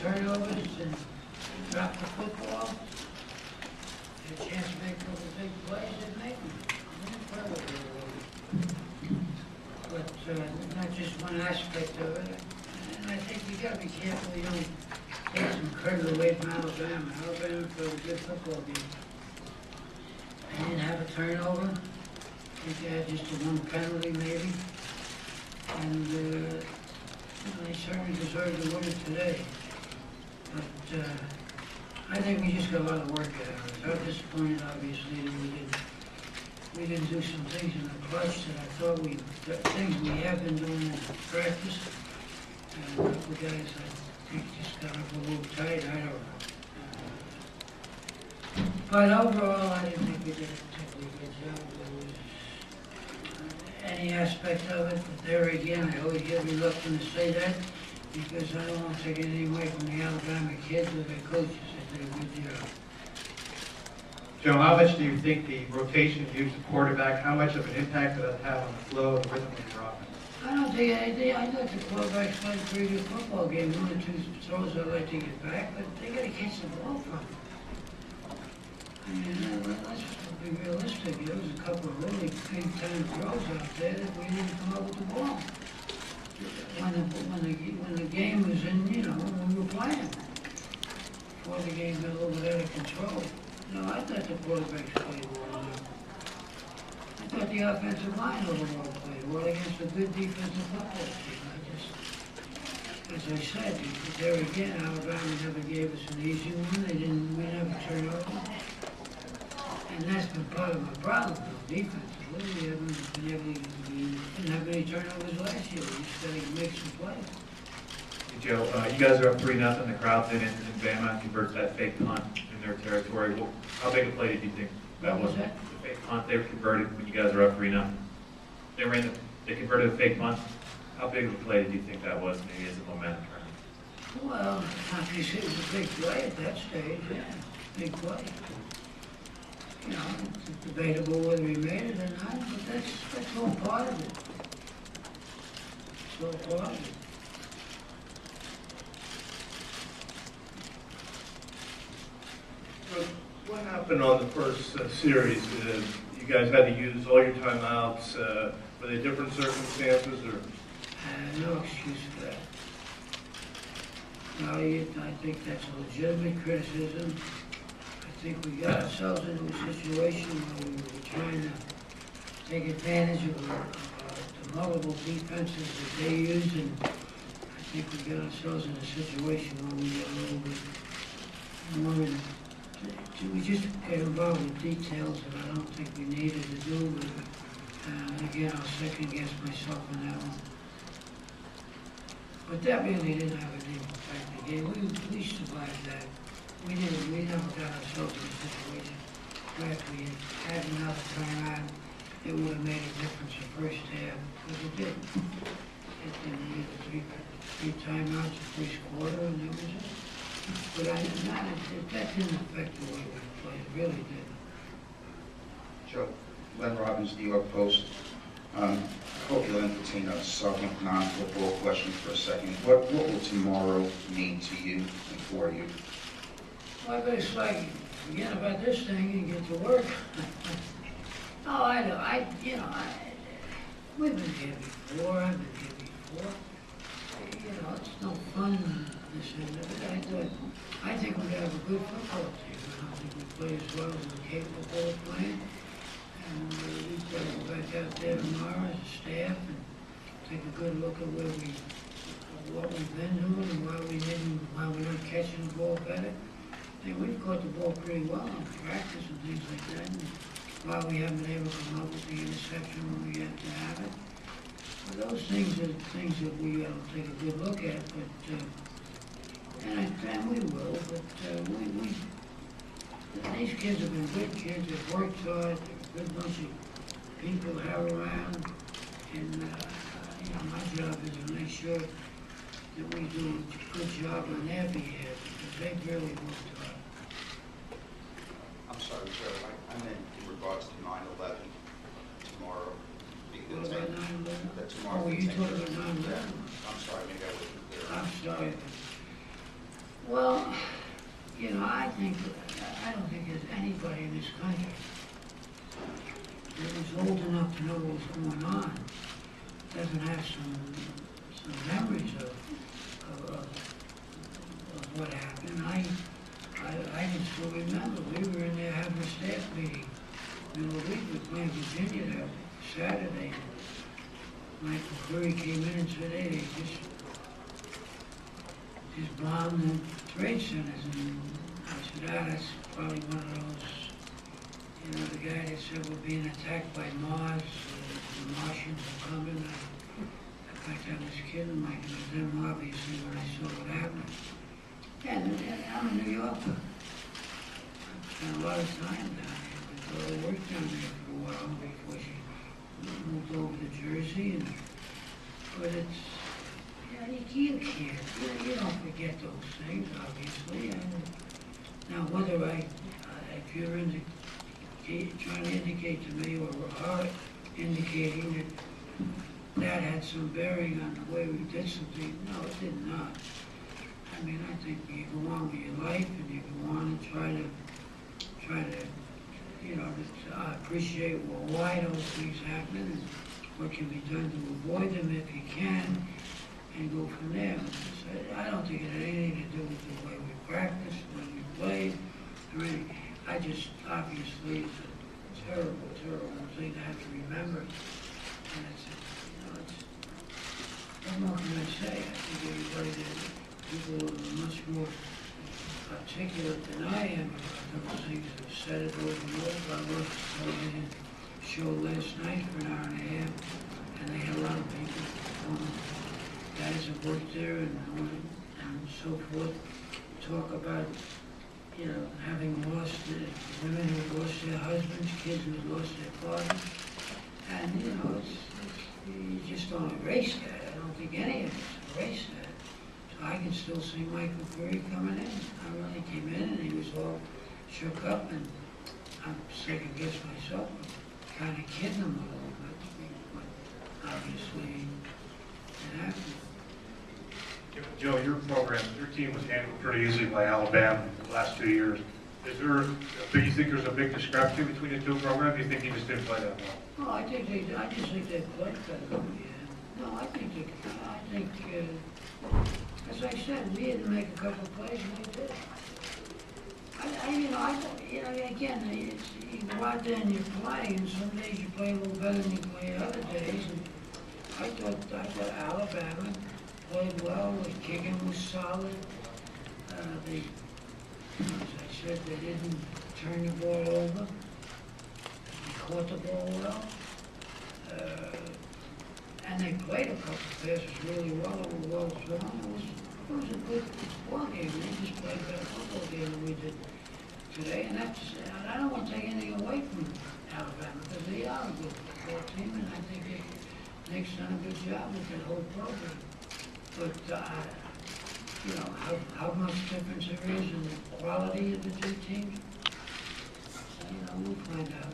turnovers and drop the football. Get a chance to make those big plays and make them. But not just one aspect of it. And I think you got to be careful you don't take some credit away from Alabama. Alabama played a good football game. They didn't have a turnover. I think they had just a one penalty maybe. And they certainly deserve to win it today. But I think we just got a lot of work ahead of us. I'm disappointed, obviously, that we didn't do some things in the clutch that I thought things we have been doing in practice. And a couple of guys, I think, just got up a little tight. I don't know. But overall, I didn't think we did a particularly good job. There was any aspect of it, but there again, I always get reluctant to say that because I don't want to take anything away from the Alabama kids or their coaches. They did a good job. Joe, how much do you think the rotation of use of quarterback, how much of an impact did that have on the flow and the rhythm of your offense? I don't think anything. I thought the quarterbacks played a pretty good football game. One or two throws I'd like to get back, but they got to catch the ball from them. I mean, let's be realistic. There was a couple of really big-time throws out there that we didn't come up with the ball. When the game was in, when we were playing. Before the game got a little bit out of control. No, I thought the quarterbacks played well. I thought the offensive line overall played well against a good defensive football team. As I said, there again, Alabama never gave us an easy one. We never turned over. And that's been part of my problem with defensively. We didn't have any turnovers last year. We just got to make some plays. Hey, Joe, you guys are up 3-0. The crowd didn't, and Bama converts that fake punt in their territory. How big a play did you think that was? The fake punt they converted when you guys are up 3-0. They converted a fake punt. How big of a play did you think that was? Maybe as a momentum turn. Well, obviously it was a big play at that stage. Yeah, big play. It's debatable whether he made it or not, but that's all part of it. It's all part of it. What happened on the first series? You guys had to use all your timeouts. Were they different circumstances, or? No excuse for that. No, I think that's a legitimate criticism. I think we got ourselves into a situation where we were trying to take advantage of the multiple defenses that they use, and I think we got ourselves in a situation where we got a little bit more we just got involved with details that I don't think we needed to do. But again, I'll second guess myself on that one. But that really didn't have any impact the game. We survived that. We never got ourselves in a situation where if we had another timeout, it would have made a difference the first half, but it didn't. It didn't. We had three timeouts the first quarter, and that was it. But that didn't affect the way we played. It really didn't. Joe, Len Robbins, New York Post. I hope you'll entertain a somewhat non-football question for a second. What will tomorrow mean to you and for you? Well, it's like, forget about this thing and get to work. No, we've been here before. I've been here before. It's no fun, this and that. I think we have a good football team. I don't think we play as well as we're capable of playing. And we've got to go back out there tomorrow as a staff and take a good look at what we've been doing and why we're not catching the ball better. And we've caught the ball pretty well in practice and things like that. And why we haven't been able to come up with the interception when we have to have it. Well, those things are things that we ought to take a good look at, but and we will. But these kids have been good kids. They've worked hard. They're a good bunch of people to have around, and my job is to make sure that we do a good job on their behalf because they've really worked hard. I'm sorry, Joe. I meant in regards to 9/11 tomorrow. What about 9/11? That tomorrow. Oh, you talking about 9/11? I'm sorry, maybe I wasn't clear. I'm sorry. anybody in this country that is old enough to know what's going on doesn't have some memories of what happened. I can still remember, we were in there having a staff meeting middle of the week, we were playing Virginia that Saturday. Michael Curry came in and said, hey, they just bombed the trade centers. And I said, that's probably one of those, you know, the guy that said we're being attacked by Mars, the Martians are coming. In fact, I was kidding Mike, it was them obviously when I saw what happened. And I'm a New Yorker. I spent a lot of time down here. I worked down there for a while before she moved over to Jersey. But it's, yeah, you can't. You don't forget those things, obviously. And now, whether if you're trying to indicate to me or are indicating that had some bearing on the way we did something, no, it did not. I mean, I think you go on with your life and you go on and try to, you know, appreciate why those things happen and what can be done to avoid them if you can, and go from there. I don't think it had anything to do with the way we practiced, the way we played, or anything. I just, obviously, it's a terrible, terrible thing to have to remember. And it's, you know, what more can I say? I think everybody did. People are much more articulate than I am about those things. I've said it over and over. I watched a television show last night for an hour and a half, and they had a lot of people, guys that worked there and so forth, talk about, you know, having lost women who lost their husbands, kids who lost their fathers, and you know, you just don't erase that. I don't think any of us erase that. I can still see Michael Curry coming in. I really came in and he was all shook up, and I'm second guess myself, but kind of kidding him a little bit, but obviously it happened. Joe, your program, your team was handled pretty easily by Alabama the last 2 years. Do you think there's a big discrepancy between the two programs? Do you think you just didn't play that well? No, I just think they played better than we had. No, I think as I said, we had to make a couple of plays and we did. Again, you go out there and you play, and some days you play a little better than you play other days. And I thought Alabama played well. The kicking was solid. As I said, they didn't turn the ball over. They caught the ball well. And they played a couple of passes really well. They were well thrown. It was a good ball game. They just played a better football game than we did today. And I don't want to take anything away from Alabama because they are a good football team, and I think Nick's done a good job with that whole program. But you know how much difference there is in the quality of the two teams. You know, we'll find out.